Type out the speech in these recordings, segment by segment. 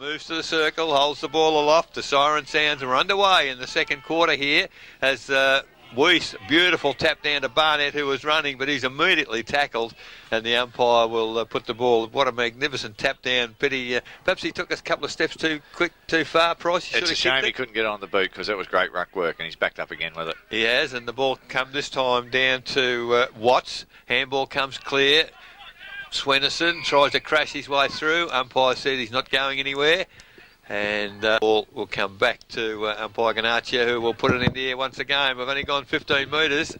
moves to the circle, holds the ball aloft. The siren sounds are underway in the second quarter here as Weiss, beautiful tap down to Barnett, who was running, but he's immediately tackled, and the umpire will put the ball. What a magnificent tap down. Pity, perhaps he took us a couple of steps too quick, too far. Price, it's a shame he couldn't get on the boot because that was great ruck work, and he's backed up again with it. He has, and the ball come this time down to Watts. Handball comes clear. Swenison tries to crash his way through. Umpire said he's not going anywhere. And ball will come back to umpire Ganaccia, who will put it in the air once again. We've only gone 15 metres,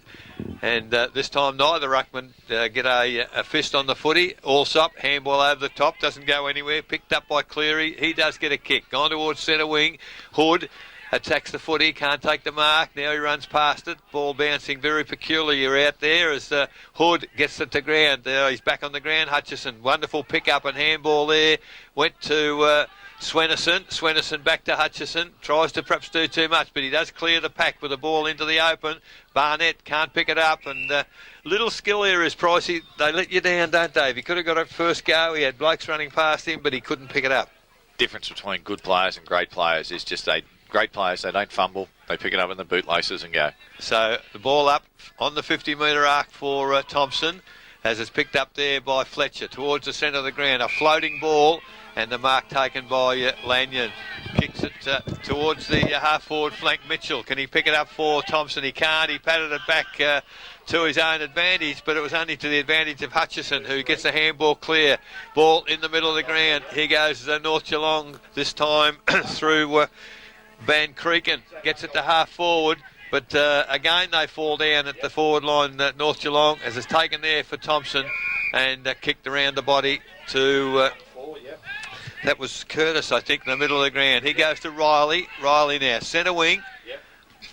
and this time neither ruckman get a fist on the footy. Allsop, handball over the top, doesn't go anywhere. Picked up by Cleary. He does get a kick. Gone towards centre wing. Hood attacks the footy, can't take the mark. Now he runs past it. Ball bouncing very peculiar out there as Hood gets it to ground. He's back on the ground. Hutchison, wonderful pick up and handball there. Went to Swenison back to Hutchison. Tries to perhaps do too much, but he does clear the pack with the ball into the open. Barnett can't pick it up, and little skill here is Pricey. They let you down, don't they? If he could have got it first go, he had blokes running past him, but he couldn't pick it up. Difference between good players and great players is just great players, they don't fumble, they pick it up in the bootlaces and go. So the ball up on the 50-metre arc for Thomson, as it's picked up there by Fletcher towards the centre of the ground. A floating ball, and the mark taken by Lanyon. Kicks it towards the half-forward flank, Mitchell. Can he pick it up for Thomson? He can't. He patted it back to his own advantage, but it was only to the advantage of Hutchison, who gets the handball clear. Ball in the middle of the ground. Here goes North Geelong, this time through Van Creeken. Gets it to half-forward. But again, they fall down at the forward line, North Geelong, as it's taken there for Thomson and kicked around the body to... that was Curtis, I think, in the middle of the ground. He goes to Riley. Riley now, centre wing.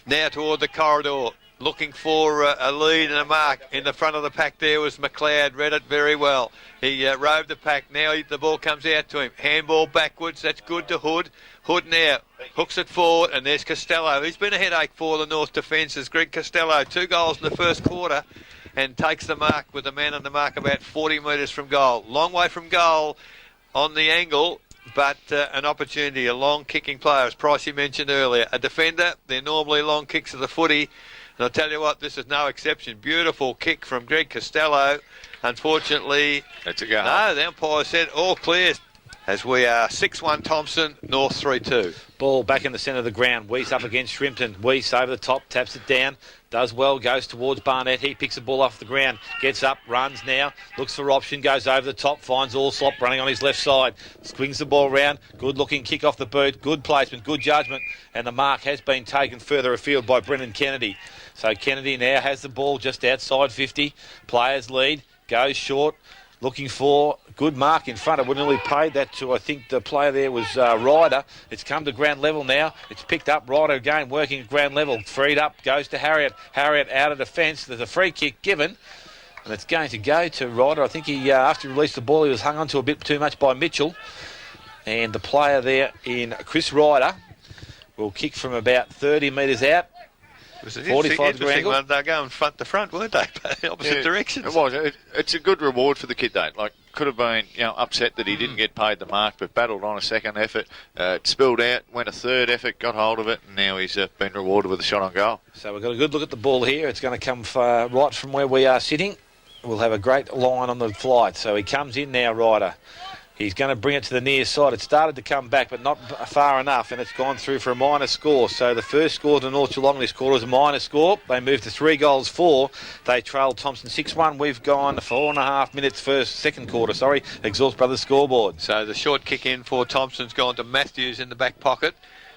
Now toward the corridor. Looking for a lead and a mark. In the front of the pack there was McLeod. Read it very well. He rode the pack. Now the ball comes out to him. Handball backwards. That's good to Hood. Hood now hooks it forward, and there's Costello. He's been a headache for the North defences. Greg Costello, 2 goals in the first quarter, and takes the mark with the man on the mark about 40 metres from goal. Long way from goal on the angle, but an opportunity. A long kicking player, as Pricey mentioned earlier. A defender, they're normally long kicks of the footy. And I'll tell you what, this is no exception. Beautiful kick from Greg Costello. Unfortunately, that's a go. No, the umpire said all clear. As we are 6-1 Thomson, North 3-2. Ball back in the centre of the ground. Weiss up against Shrimpton. Weiss over the top, taps it down. Does well, goes towards Barnett. He picks the ball off the ground. Gets up, runs now. Looks for option, goes over the top. Finds Allsop running on his left side. Swings the ball round. Good looking kick off the boot. Good placement, good judgment. And the mark has been taken further afield by Brennan Kennedy. So Kennedy now has the ball just outside 50. Players lead. Goes short. Looking for good mark in front. I would nearly paid that to, I think the player there was Ryder. It's come to ground level now. It's picked up. Ryder again working at ground level. Freed up. Goes to Harriet. Harriet out of defence. There's a free kick given. And it's going to go to Ryder. I think he, after he released the ball, he was hung on to a bit too much by Mitchell. And the player there in Chris Ryder will kick from about 30 metres out. It was an 45 interesting one. They're going front to front, weren't they? Opposite directions. It was. It's a good reward for the kid, though. Like, could have been, upset that he didn't get paid the mark, but battled on a second effort. It spilled out, went a third effort, got hold of it, and now he's been rewarded with a shot on goal. So we've got a good look at the ball here. It's going to come right from where we are sitting. We'll have a great line on the flight. So he comes in now, Ryder. He's going to bring it to the near side. It started to come back, but not far enough, and it's gone through for a minor score. So the first score to North Geelong this quarter was a minor score. They moved to 3 goals 4. They trailed Thomson 6-1. We've gone 4.5 minutes second quarter. Exhaust Brothers scoreboard. So the short kick in for Thompson's gone to Matthews in the back pocket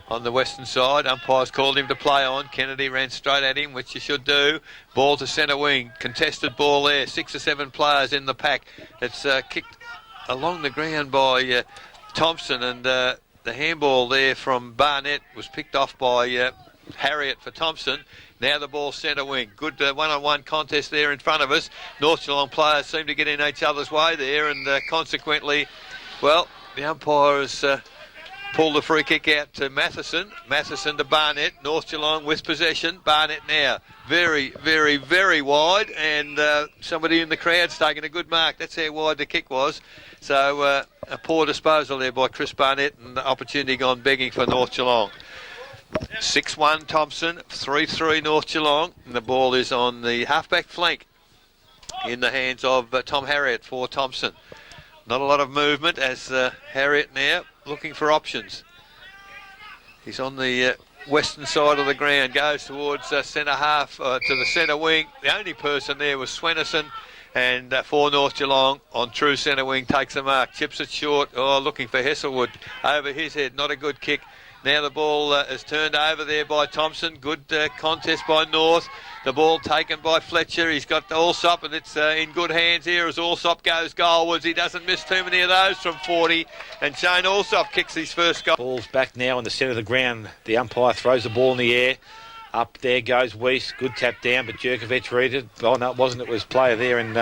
on the western side. Umpires called him to play on. Kennedy ran straight at him, which you should do. Ball to centre wing. Contested ball there. 6 or 7 players in the pack. It's kicked along the ground by Thomson, and the handball there from Barnett was picked off by Harriet for Thomson. Now the ball centre wing. Good one-on-one contest there in front of us. North Geelong players seem to get in each other's way there, and consequently, well, the umpire has pull the free kick out to Matheson. Matheson to Barnett. North Geelong with possession. Barnett now very, very, very wide, and somebody in the crowd's taking a good mark. That's how wide the kick was. So a poor disposal there by Chris Barnett, and the opportunity gone begging for North Geelong. 6-1 Thomson, 3-3 North Geelong, and the ball is on the halfback flank in the hands of Tom Harriott for Thomson. Not a lot of movement as Harriott now looking for options. He's on the western side of the ground, goes towards centre half, to the centre wing. The only person there was Swennerson, and for North Geelong on true centre wing takes the mark, chips it short. Looking for Hesselwood over his head, not a good kick. Now the ball is turned over there by Thomson. Good contest by North. The ball taken by Fletcher. He's got Allsop, and it's in good hands here as Allsop goes goalwards. He doesn't miss too many of those from 40. And Shane Allsop kicks his first goal. Ball's back now in the centre of the ground. The umpire throws the ball in the air. Up there goes Weiss. Good tap down, but Jerkovic reads it. Oh, no, it wasn't. It was player there, and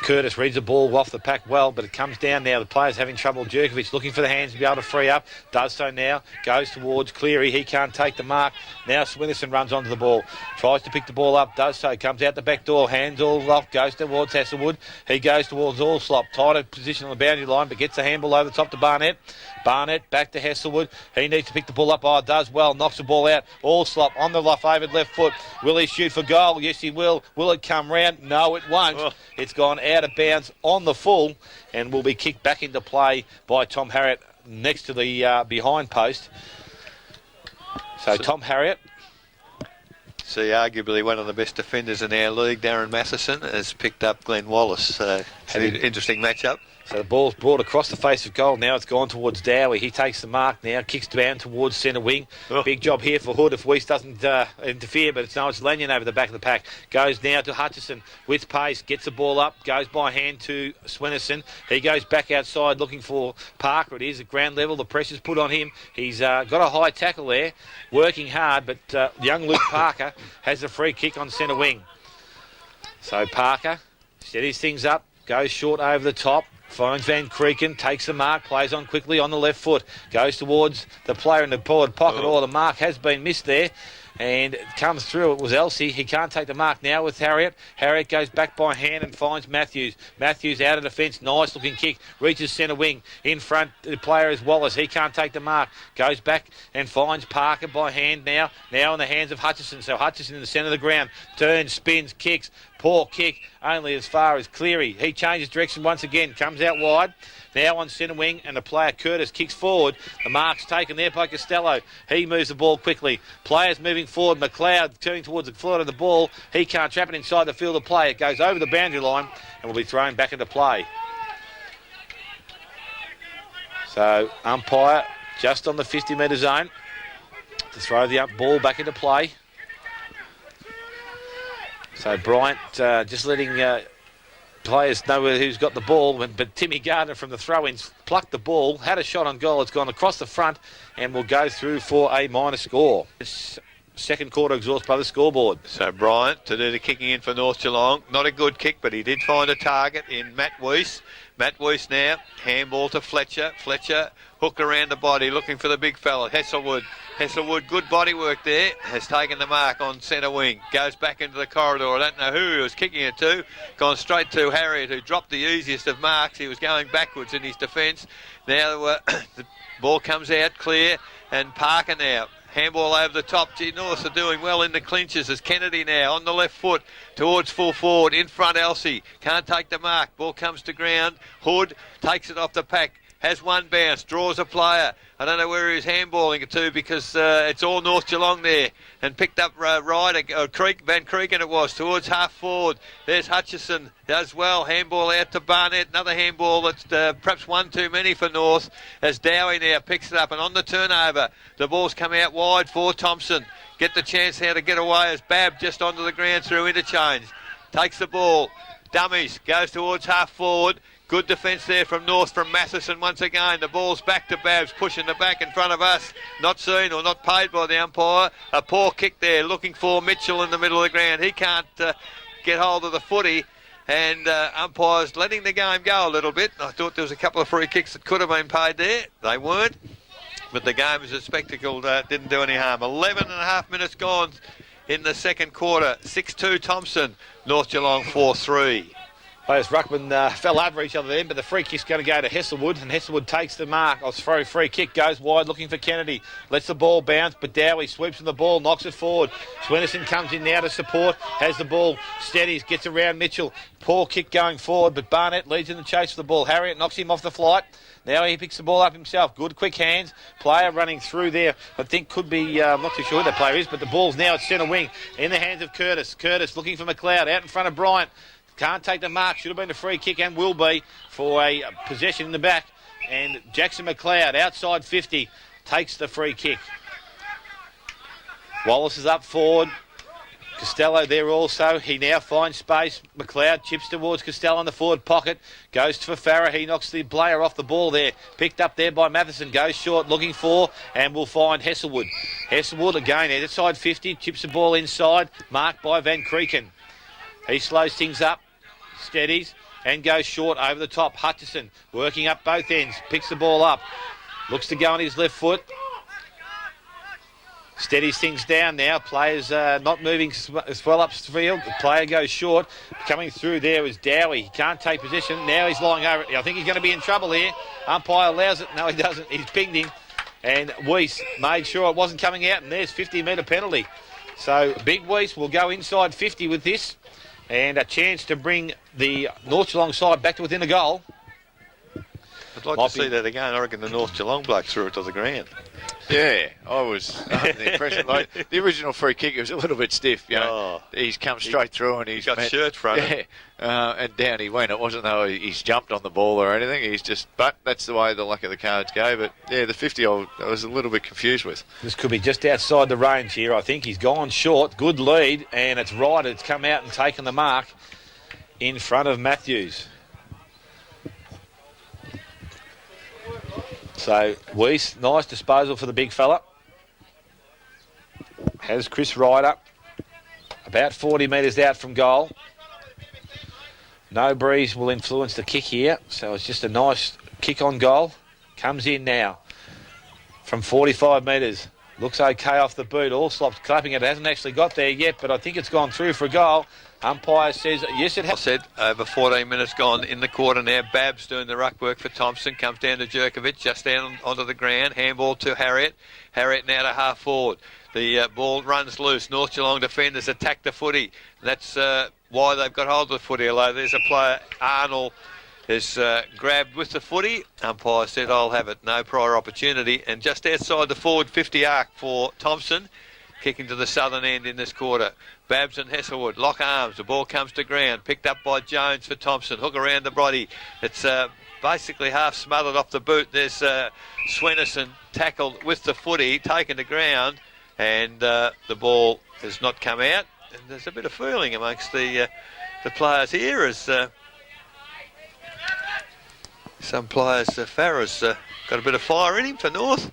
Curtis reads the ball off the pack well, but it comes down now. The player's having trouble. Jerkovic looking for the hands to be able to free up. Does so now. Goes towards Cleary. He can't take the mark. Now Swinnerson runs onto the ball. Tries to pick the ball up. Does so. Comes out the back door. Hands all off. Goes towards Hasselwood. He goes towards Allslop. Tighter position on the boundary line, but gets the handball over the top to Barnett. Barnett back to Hasselwood. He needs to pick the ball up. Oh, does well. Knocks the ball out. Allslop on the favoured left foot. Will he shoot for goal? Yes, he will. Will it come round? No, it won't. Oh. It's gone out of bounds on the full and will be kicked back into play by Tom Harriott next to the behind post. So Tom Harriott. See, arguably one of the best defenders in our league, Darren Matheson, has picked up Glenn Wallace. So it's an interesting matchup. So the ball's brought across the face of goal. Now it's gone towards Dowie. He takes the mark now, kicks down towards centre wing. Oh. Big job here for Hood if Weiss doesn't interfere, but it's Lanyon over the back of the pack. Goes now to Hutchison with pace, gets the ball up, goes by hand to Swennerson. He goes back outside looking for Parker. It is at ground level. The pressure's put on him. He's got a high tackle there, working hard, but young Luke Parker has a free kick on centre wing. So Parker steadies things up, goes short over the top. Finds Van Creeken, takes the mark, plays on quickly on the left foot, goes towards the player in the forward pocket. Oh, the mark has been missed there, and it comes through. It was Elsey. He can't take the mark now with Harriott. Harriott goes back by hand and finds Matthews. Matthews out of defence, nice looking kick, reaches centre wing. In front, the player is Wallace. He can't take the mark. Goes back and finds Parker by hand now in the hands of Hutchison. So Hutchison in the centre of the ground, turns, spins, kicks. Poor kick, only as far as Cleary. He changes direction once again, comes out wide. Now on centre wing, and the player Curtis kicks forward. The mark's taken there by Costello. He moves the ball quickly. Players moving forward. McLeod turning towards the floor of the ball. He can't trap it inside the field of play. It goes over the boundary line and will be thrown back into play. So umpire just on the 50-metre zone to throw the ball back into play. So Bryant just letting players know who's got the ball, but Timmy Gardner from the throw-ins plucked the ball, had a shot on goal. It's gone across the front and will go through for a minor score. This second quarter exhaust by the scoreboard. So Bryant to do the kicking in for North Geelong. Not a good kick, but he did find a target in Matt Weiss. Matt Weiss now, handball to Fletcher. Fletcher hooked around the body, looking for the big fella, Hesselwood. Hesselwood, good body work there, has taken the mark on centre wing. Goes back into the corridor. I don't know who he was kicking it to. Gone straight to Harriott, who dropped the easiest of marks. He was going backwards in his defence. Now the ball comes out clear, and Parker now. Handball over the top. Gee, North are doing well in the clinches as Kennedy now on the left foot towards full forward. In front, Elsey. Can't take the mark. Ball comes to ground. Hood takes it off the pack. Has one bounce. Draws a player. I don't know where he was handballing it to because it's all North Geelong there. And picked up Van Creeken it was, towards half forward. There's Hutchison. Does well. Handball out to Barnett. Another handball that's perhaps one too many for North. As Dowie now picks it up. And on the turnover, the ball's come out wide for Thomson. Get the chance now to get away as Babb just onto the ground through interchange. Takes the ball. Dummies. Goes towards half forward. Good defence there from North, from Matheson once again. The ball's back to Babs, pushing the back in front of us. Not seen or not paid by the umpire. A poor kick there, looking for Mitchell in the middle of the ground. He can't get hold of the footy, and umpires letting the game go a little bit. I thought there was a couple of free kicks that could have been paid there. They weren't. but the game as a spectacle didn't do any harm. 11 and a half minutes gone in the second quarter. 6-2 Thomson, North Geelong 4-3. Players Ruckman fell over each other then, but the free kick's going to go to Hesselwood, and Hesselwood takes the mark. Free kick goes wide, looking for Kennedy. Lets the ball bounce, but Dowie sweeps in the ball, knocks it forward. Swennerson comes in now to support, has the ball, steadies, gets around Mitchell. Poor kick going forward, but Barnett leads in the chase for the ball. Harriet knocks him off the flight. Now he picks the ball up himself. Good quick hands. Player running through there. I think could be, I'm not too sure who that player is, but the ball's now at centre wing in the hands of Curtis. Curtis looking for McLeod out in front of Bryant. Can't take the mark. Should have been a free kick and will be for a possession in the back. And Jackson McLeod outside 50 takes the free kick. Wallace is up forward. Costello there also. He now finds space. McLeod chips towards Costello in the forward pocket. Goes for Farah. He knocks the player off the ball there. Picked up there by Matheson. Goes short looking for and will find Hesselwood. Hesselwood again outside 50. Chips the ball inside. Marked by Van Creeken. He slows things up. Steadies and goes short over the top. Hutchison working up both ends. Picks the ball up. Looks to go on his left foot. Steadies things down now. Players not moving as well upfield. The player goes short. Coming through there is Dowie. He can't take position. Now he's lying over it. I think he's going to be in trouble here. Umpire allows it. No, he doesn't. He's pinged him. And Weiss made sure it wasn't coming out. And there's 50-metre penalty. So Big Weiss will go inside 50 with this. And a chance to bring the North Geelong side back to within a goal. I'd like to see that again. I reckon the North Geelong bloke threw it to the ground. Yeah, I was under the impression, like, the original free kick, it was a little bit stiff, you know. He's come straight through and he's got shirt front. Yeah, and down he went. It wasn't though he's jumped on the ball or anything. He's just, but that's the way the luck of the cards go. But yeah, the 50 I was a little bit confused with. This could be just outside the range here. I think he's gone short. Good lead, and it's right. It's come out and taken the mark in front of Matthews. So, Weiss, nice disposal for the big fella. Has Chris Ryder about 40 metres out from goal. No breeze will influence the kick here, so it's just a nice kick on goal. Comes in now from 45 metres. Looks okay off the boot. Allslop's clapping it. It hasn't actually got there yet, but I think it's gone through for a goal. Umpire says, yes, it has. I said over 14 minutes gone in the quarter now. Babs doing the ruck work for Thomson. Comes down to Jerkovic, just down onto the ground. Handball to Harriet. Harriet now to half forward. The ball runs loose. North Geelong defenders attack the footy. That's why they've got hold of the footy. Although there's a player, Arnold, is grabbed with the footy. Umpire said, I'll have it. No prior opportunity. And just outside the forward 50 arc for Thomson. Kicking to the southern end in this quarter. Babs and Hesselwood lock arms. The ball comes to ground. Picked up by Jones for Thomson. Hook around the body. It's basically half smothered off the boot. There's Swennerson tackled with the footy, taken to ground, and the ball has not come out. And there's a bit of feeling amongst the players here as some players, Farah's got a bit of fire in him for North.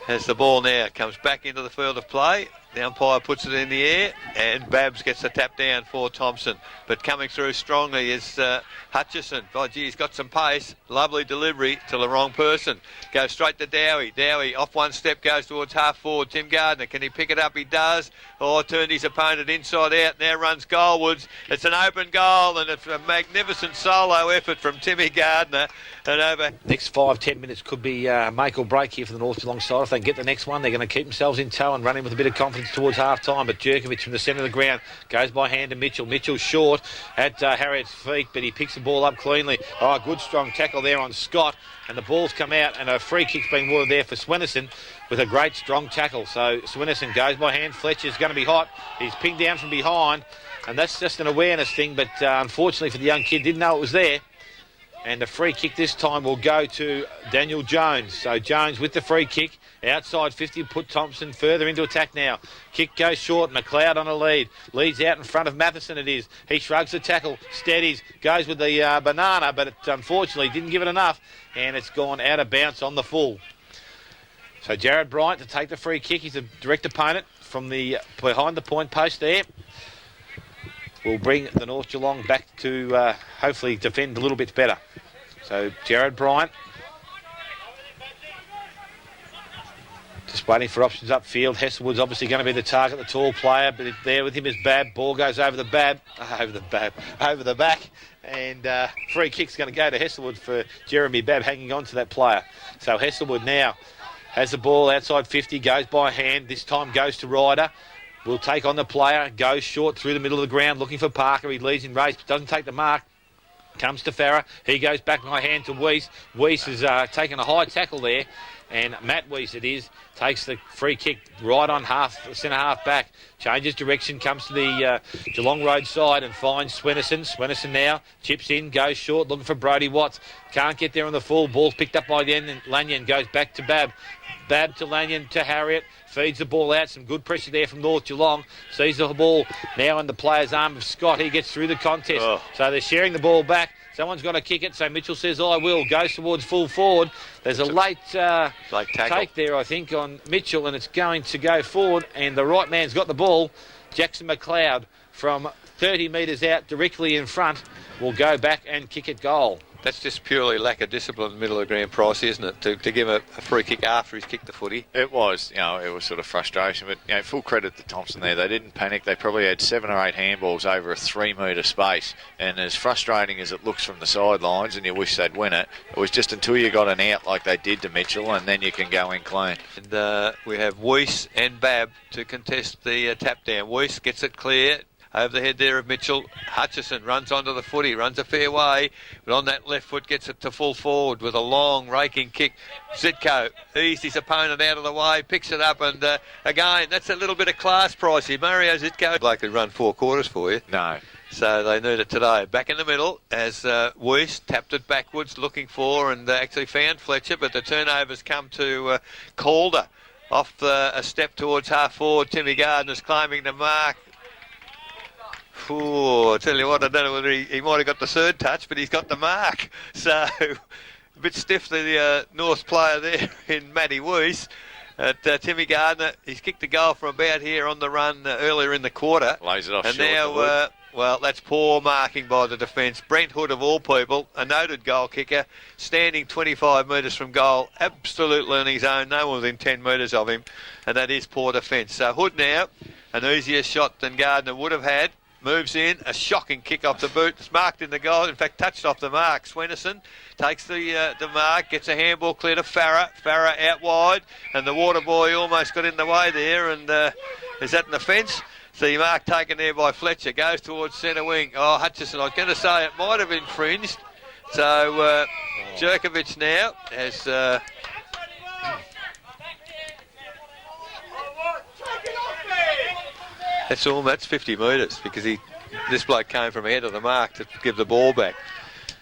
As the ball now comes back into the field of play, the umpire puts it in the air and Babs gets the tap down for Thomson. But coming through strongly is Hutchison. Oh, gee, he's got some pace. Lovely delivery to the wrong person. Goes straight to Dowie. Dowie off one step, goes towards half forward. Tim Gardner, can he pick it up? He does. Oh, turned his opponent inside out. Now runs goalwards. It's an open goal and it's a magnificent solo effort from Timmy Gardner. And over. Next 5-10 minutes could be make or break here for the North Geelong side. If they can get the next one, they're going to keep themselves in tow and run in with a bit of confidence towards half-time. But Jerkovic from the centre of the ground goes by hand to Mitchell. Mitchell short at Harriet's feet, but he picks the ball up cleanly. Oh, good strong tackle there on Scott. And the ball's come out and a free kick's been awarded there for Swennerson with a great strong tackle. So Swennerson goes by hand. Fletcher's going to be hot. He's pinned down from behind. And that's just an awareness thing. But unfortunately for the young kid, didn't know it was there. And the free kick this time will go to Daniel Jones. So Jones with the free kick. Outside 50, put Thomson further into attack now. Kick goes short. McLeod on a lead. Leads out in front of Matheson it is. He shrugs the tackle. Steadies. Goes with the banana, but it unfortunately didn't give it enough. And it's gone out of bounds on the full. So Jared Bryant to take the free kick. He's a direct opponent from the behind the point post there. Will bring the North Geelong back to hopefully defend a little bit better. So Jared Bryant. Just waiting for options upfield. Hesselwood's obviously going to be the target, the tall player, but there with him is Babb. Ball goes over the back. And free kick's going to go to Hesselwood for Jeremy Babb hanging on to that player. So Hesselwood now has the ball outside 50, goes by hand. This time goes to Ryder. Will take on the player, goes short through the middle of the ground looking for Parker. He leads in race, but doesn't take the mark. Comes to Farah. He goes back by hand to Weiss. Weiss has taken a high tackle there. And Matt Weiss it is, takes the free kick right on centre half back. Changes direction, comes to the Geelong Road side and finds Swenison. Swenison now chips in, goes short, looking for Brodie Watts. Can't get there on the full. Ball's picked up by the end and Lanyon goes back to Babb. Babb to Lanyon to Harriet. Feeds the ball out. Some good pressure there from North Geelong. Sees the ball now in the player's arm of Scott. He gets through the contest. So they're sharing the ball back. Someone's got to kick it, so Mitchell says, I will. Goes towards full forward. There's a late take there, I think, on Mitchell, and it's going to go forward, and the right man's got the ball. Jackson McLeod from 30 metres out directly in front will go back and kick it goal. That's just purely lack of discipline in the middle of the ground, Price, isn't it? To give him a free kick after he's kicked the footy. It was, it was sort of frustration, but full credit to Thomson there. They didn't panic. They probably had 7 or 8 handballs over a 3 metre space, and as frustrating as it looks from the sidelines, and you wish they'd win it, it was just until you got an out like they did to Mitchell, and then you can go in clean. And we have Weiss and Babb to contest the tap down. Weiss gets it clear. Over the head there of Mitchell. Hutchison runs onto the footy, runs a fair way, but on that left foot gets it to full forward with a long raking kick. Zitko eased his opponent out of the way, picks it up, and again, that's a little bit of class, Pricey. Mario Zitko, bloke could run 4 quarters for you. No. So they need it today. Back in the middle as Weiss tapped it backwards, looking for and actually found Fletcher, but the turnovers come to Calder. Off a step towards half forward, Timmy Gardner's claiming the mark. I tell you what, I don't know whether he might have got the third touch, but he's got the mark. So, a bit stiff, the North player there in Matty Weiss. Timmy Gardner, he's kicked a goal from about here on the run earlier in the quarter. Lays it off and short. Now, well, that's poor marking by the defence. Brent Hood, of all people, a noted goal kicker, standing 25 metres from goal, absolutely on his own, no one within 10 metres of him, and that is poor defence. So Hood now, an easier shot than Gardner would have had. Moves in, a shocking kick off the boot. It's marked in the goal, in fact touched off the mark. Swenison takes the mark, gets a handball clear to Farah. Farah out wide, and the water boy almost got in the way there, and is that an offence? So the mark taken there by Fletcher, goes towards centre wing. Hutchison, I was going to say it might have infringed. So Jerkovic now has... That's 50 metres because this bloke came from ahead of the mark to give the ball back.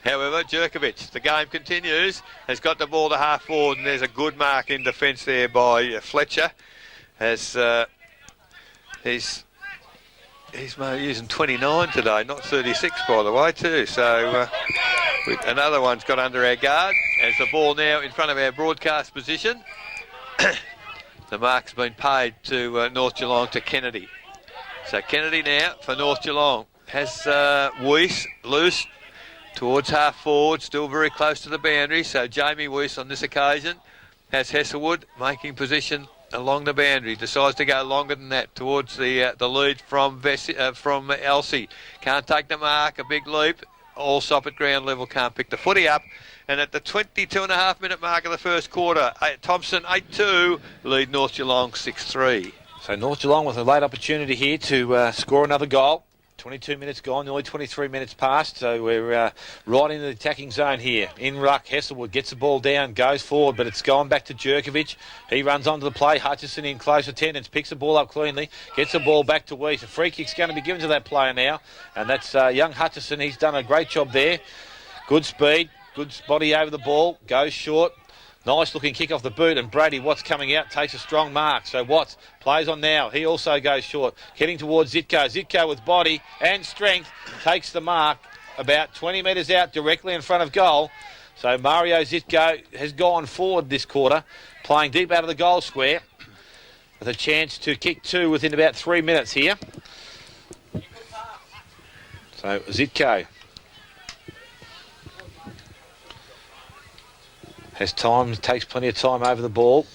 However, Jerkovic, the game continues, has got the ball to half forward, and there's a good mark in defence there by Fletcher. As he's using 29 today, not 36 by the way too. So another one's got under our guard as the ball now in front of our broadcast position. The mark's been paid to North Geelong to Kennedy. So Kennedy now for North Geelong has Weiss loose towards half forward, still very close to the boundary. So Jamie Weiss on this occasion has Hesselwood making position along the boundary. Decides to go longer than that towards the lead from Elsie. Can't take the mark, a big leap. All stop at ground level, can't pick the footy up. And at the 22.5 minute mark of the first quarter, Thomson 8-2, lead North Geelong 6-3. So North Geelong with a late opportunity here to score another goal. 22 minutes gone, nearly 23 minutes past, so we're right in the attacking zone here. In ruck, Hesselwood gets the ball down, goes forward, but it's gone back to Jerkovic. He runs onto the play. Hutchison in close attendance, picks the ball up cleanly, gets the ball back to Weiss. A free kick's going to be given to that player now, and that's young Hutchison. He's done a great job there. Good speed, good body over the ball, goes short. Nice looking kick off the boot, and Brady Watts coming out takes a strong mark. So Watts plays on now. He also goes short, heading towards Zitko. Zitko with body and strength takes the mark about 20 metres out directly in front of goal. So Mario Zitko has gone forward this quarter, playing deep out of the goal square with a chance to kick 2 within about 3 minutes here. So Zitko has time, takes plenty of time over the ball.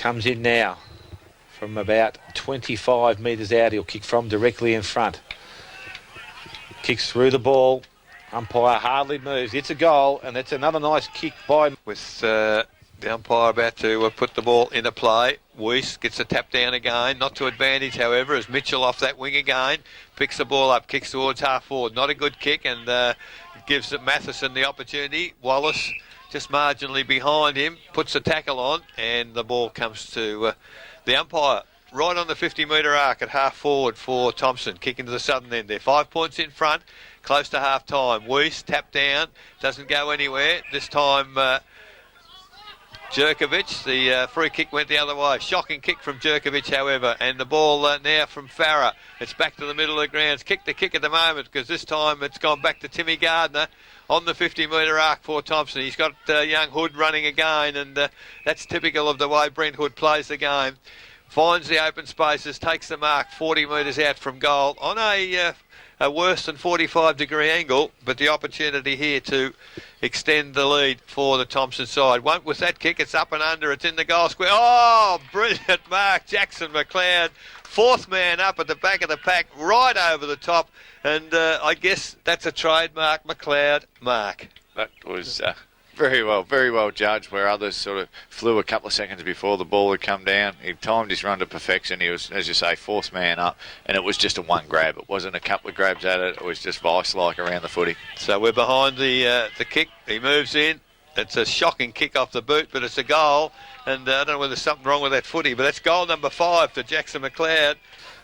comes in now from about 25 metres out. He'll kick from directly in front. Kicks through the ball. Umpire hardly moves. It's a goal, and it's another nice kick by... With the umpire about to put the ball into play. Weiss gets a tap down again. Not to advantage, however, as Mitchell off that wing again. Picks the ball up, kicks towards half forward. Not a good kick, and gives Matheson the opportunity. Wallace just marginally behind him. Puts the tackle on, and the ball comes to the umpire. Right on the 50-metre arc at half forward for Thomson. Kicking to the southern end there. 5 points in front. Close to half time. Weiss tap down. Doesn't go anywhere. This time Jerkovic. The free kick went the other way. Shocking kick from Jerkovic, however. And the ball now from Farah. It's back to the middle of the grounds. Kick the kick at the moment, because this time it's gone back to Timmy Gardner on the 50-metre arc for Thomson. He's got young Hood running again, and that's typical of the way Brent Hood plays the game. Finds the open spaces, takes the mark 40 metres out from goal on a worse than 45-degree angle, but the opportunity here to extend the lead for the Thomson side. Won't with that kick, it's up and under, it's in the goal square. Oh, brilliant mark, Jackson McLeod. Fourth man up at the back of the pack, right over the top, and I guess that's a trademark McLeod mark. That was very well judged, where others sort of flew a couple of seconds before the ball had come down. He timed his run to perfection. He was, as you say, fourth man up, and it was just a one grab. It wasn't a couple of grabs at it. It was just vice-like around the footy. So we're behind the kick. He moves in. It's a shocking kick off the boot, but it's a goal. And I don't know whether there's something wrong with that footy, but that's goal number 5 for Jackson McLeod.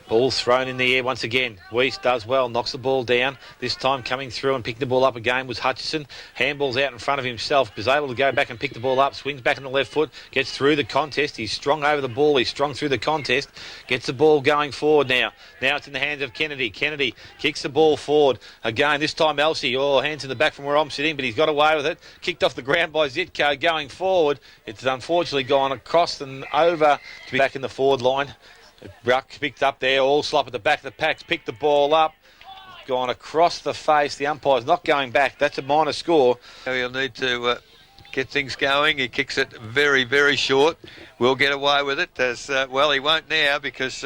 Ball thrown in the air once again. Weiss does well, knocks the ball down. This time coming through and picking the ball up again was Hutchison. Handball's out in front of himself. Was able to go back and pick the ball up. Swings back on the left foot. Gets through the contest. He's strong over the ball. He's strong through the contest. Gets the ball going forward now. Now it's in the hands of Kennedy. Kennedy kicks the ball forward. Again, this time Elsie. Oh, hands in the back from where I'm sitting, but he's got away with it. Kicked off the ground by Zitko going forward. It's unfortunately gone across and over to be back in the forward line. Ruck picked up there, all slop at the back of the packs, picked the ball up, gone across the face. The umpire's not going back. That's a minor score. He'll need to get things going. He kicks it very, very short. We'll get away with it. As well, he won't now, because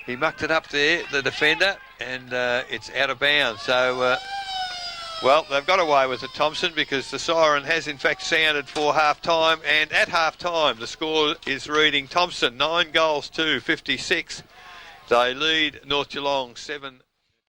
he mucked it up there, the defender, and it's out of bounds. So, well, they've got away with it, Thomson, because the siren has in fact sounded for half-time, and at half-time the score is reading Thomson 9 goals to 56. They lead North Geelong 7